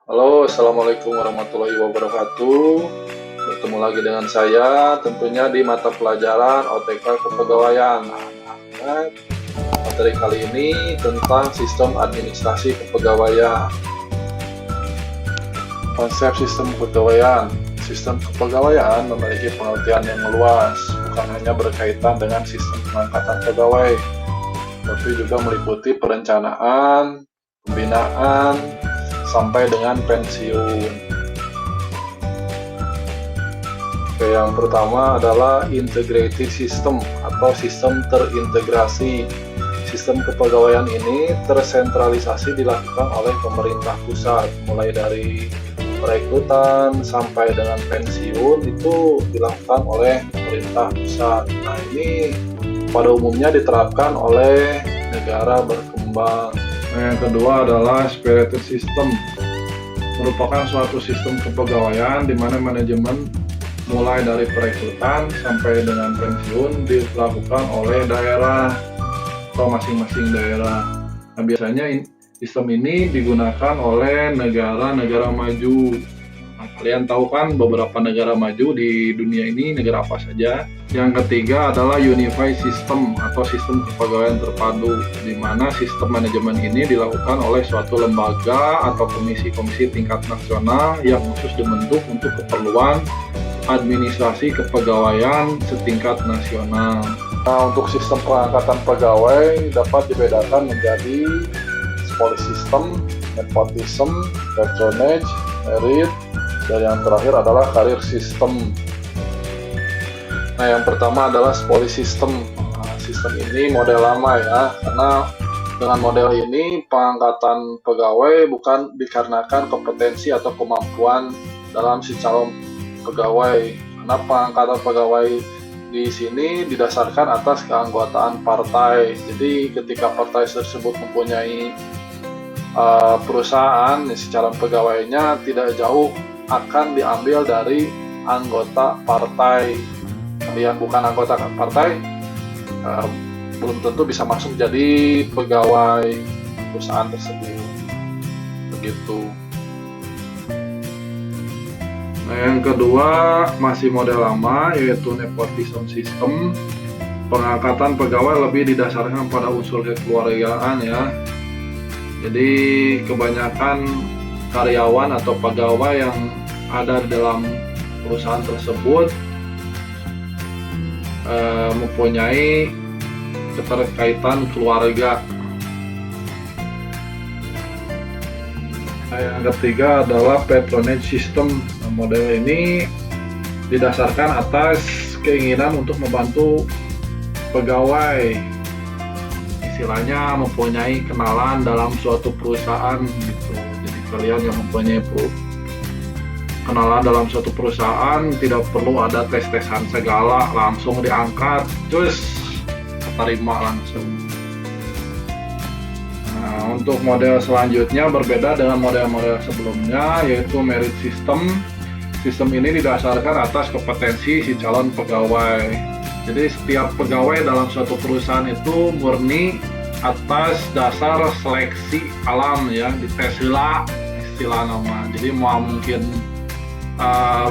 Halo, Assalamualaikum warahmatullahi wabarakatuh. Bertemu lagi dengan saya, tentunya di mata pelajaran OTK Kepegawaian. Nah, materi kali ini tentang sistem administrasi kepegawaian. Konsep sistem kepegawaian. Sistem kepegawaian memiliki pengertian yang luas, bukan hanya berkaitan dengan sistem pengangkatan pegawai, tapi juga meliputi perencanaan, pembinaan, sampai dengan pensiun. Oke, yang pertama adalah integrated system atau sistem terintegrasi. Sistem kepegawaian ini tersentralisasi dilakukan oleh pemerintah pusat, mulai dari perekrutan sampai dengan pensiun itu dilakukan oleh pemerintah pusat. Nah, ini pada umumnya diterapkan oleh negara berkembang. Yang kedua adalah spirited system, merupakan suatu sistem kepegawaian di mana manajemen mulai dari perekrutan sampai dengan pensiun dilakukan oleh daerah atau masing-masing daerah. Nah, biasanya sistem ini digunakan oleh negara-negara maju. Nah, kalian tahu kan beberapa negara maju di dunia ini negara apa saja? Yang ketiga adalah unified system atau sistem kepegawaian terpadu, di mana sistem manajemen ini dilakukan oleh suatu lembaga atau komisi-komisi tingkat nasional yang khusus dibentuk untuk keperluan administrasi kepegawaian setingkat nasional. Nah, untuk sistem pengangkatan pegawai dapat dibedakan menjadi policy system, nepotism, patronage, merit, dan yang terakhir adalah career system. Nah, yang pertama adalah policy system. Nah, sistem ini model lama ya, karena dengan model ini pengangkatan pegawai bukan dikarenakan kompetensi atau kemampuan dalam si calon pegawai, karena pengangkatan pegawai di sini didasarkan atas keanggotaan partai. Jadi ketika partai tersebut mempunyai perusahaan, si calon pegawainya tidak jauh akan diambil dari anggota partai. Kalian bukan anggota partai, belum tentu bisa masuk jadi pegawai perusahaan tersebut. Begitu. Nah, yang kedua masih model lama, yaitu nepotism system. Pengangkatan pegawai lebih didasarkan pada unsur kekeluargaan ya. Jadi kebanyakan karyawan atau pegawai yang ada di dalam perusahaan tersebut mempunyai keterkaitan keluarga. Yang ketiga adalah patronage system. Model ini didasarkan atas keinginan untuk membantu pegawai, istilahnya mempunyai kenalan dalam suatu perusahaan gitu. Jadi kalian yang mempunyai kenalan dalam suatu perusahaan tidak perlu ada tes-tesan segala, langsung diangkat terus terima langsung. Nah, untuk model selanjutnya berbeda dengan model-model sebelumnya, yaitu merit system. Sistem ini didasarkan atas kompetensi si calon pegawai. Jadi setiap pegawai dalam suatu perusahaan itu murni atas dasar seleksi alam ya, dites heula istilah nama. Jadi mau mungkin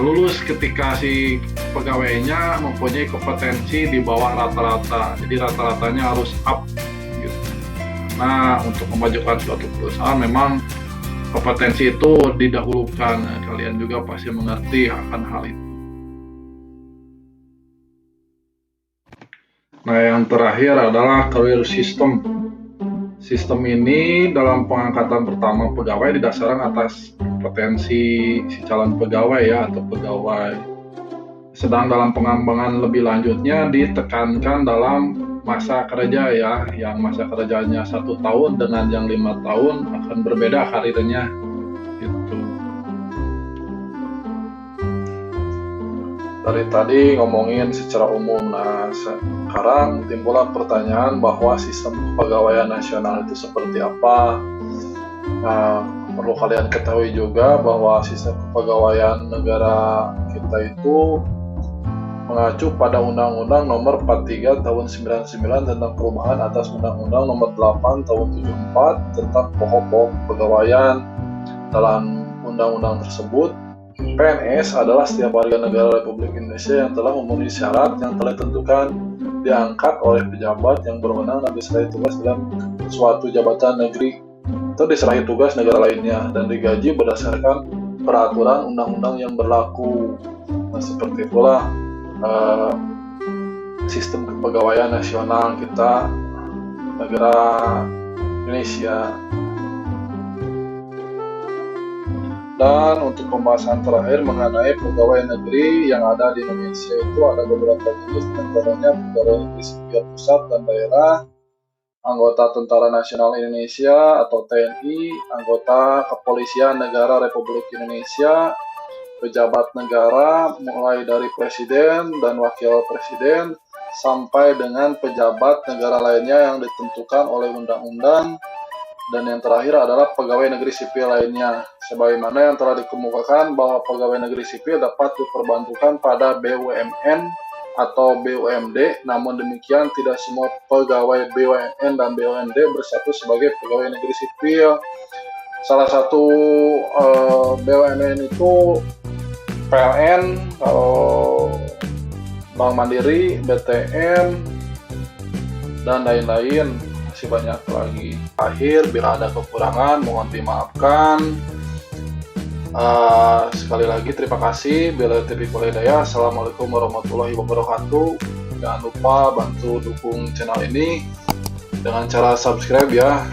lulus ketika si pegawainya mempunyai kompetensi di bawah rata-rata, jadi rata-ratanya harus up gitu. Nah, untuk memajukan suatu perusahaan memang kompetensi itu didahulukan. Nah, kalian juga pasti mengerti akan hal itu. Nah, yang terakhir adalah career system. Sistem ini dalam pengangkatan pertama pegawai didasarkan atas kompetensi si calon pegawai ya atau pegawai. Sedang dalam pengembangan lebih lanjutnya ditekankan dalam masa kerja ya, yang masa kerjanya 1 tahun dengan yang 5 tahun akan berbeda karirnya gitu. Dari tadi ngomongin secara umum, nah sekarang timbullah pertanyaan bahwa sistem kepegawaian nasional itu seperti apa. Nah, perlu kalian ketahui juga bahwa sistem kepegawaian negara kita itu mengacu pada Undang-Undang Nomor 43 Tahun 99 tentang perubahan atas Undang-Undang Nomor 8 Tahun 74 tentang pokok-pokok kepegawaian. Dalam undang-undang tersebut, PNS adalah setiap warga negara Republik Indonesia yang telah memenuhi syarat yang telah ditentukan, diangkat oleh pejabat yang berwenang dan diserahi tugas dalam suatu jabatan negeri atau diserahi tugas negara lainnya dan digaji berdasarkan peraturan undang-undang yang berlaku. Nah, seperti itulah sistem kepegawaian nasional kita negara Indonesia. Dan untuk pembahasan terakhir mengenai pegawai negeri yang ada di Indonesia itu ada beberapa jenis, antaranya pegawai negeri sipil pusat dan daerah, anggota Tentara Nasional Indonesia atau TNI, anggota Kepolisian Negara Republik Indonesia, pejabat negara mulai dari presiden dan wakil presiden sampai dengan pejabat negara lainnya yang ditentukan oleh undang-undang. Dan yang terakhir adalah pegawai negeri sipil lainnya, sebagaimana yang telah dikemukakan bahwa pegawai negeri sipil dapat diperbantukan pada BUMN atau BUMD, namun demikian tidak semua pegawai BUMN dan BUMD bersatu sebagai pegawai negeri sipil. Salah satu BUMN itu PLN, kalau Bank Mandiri, BTN, dan lain-lain. Masih banyak lagi. Akhir, bila ada kekurangan mohon dimaafkan. Sekali lagi terima kasih. Bila TV Hidayah. Assalamualaikum warahmatullahi wabarakatuh. Jangan lupa bantu dukung channel ini dengan cara subscribe ya.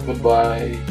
Goodbye.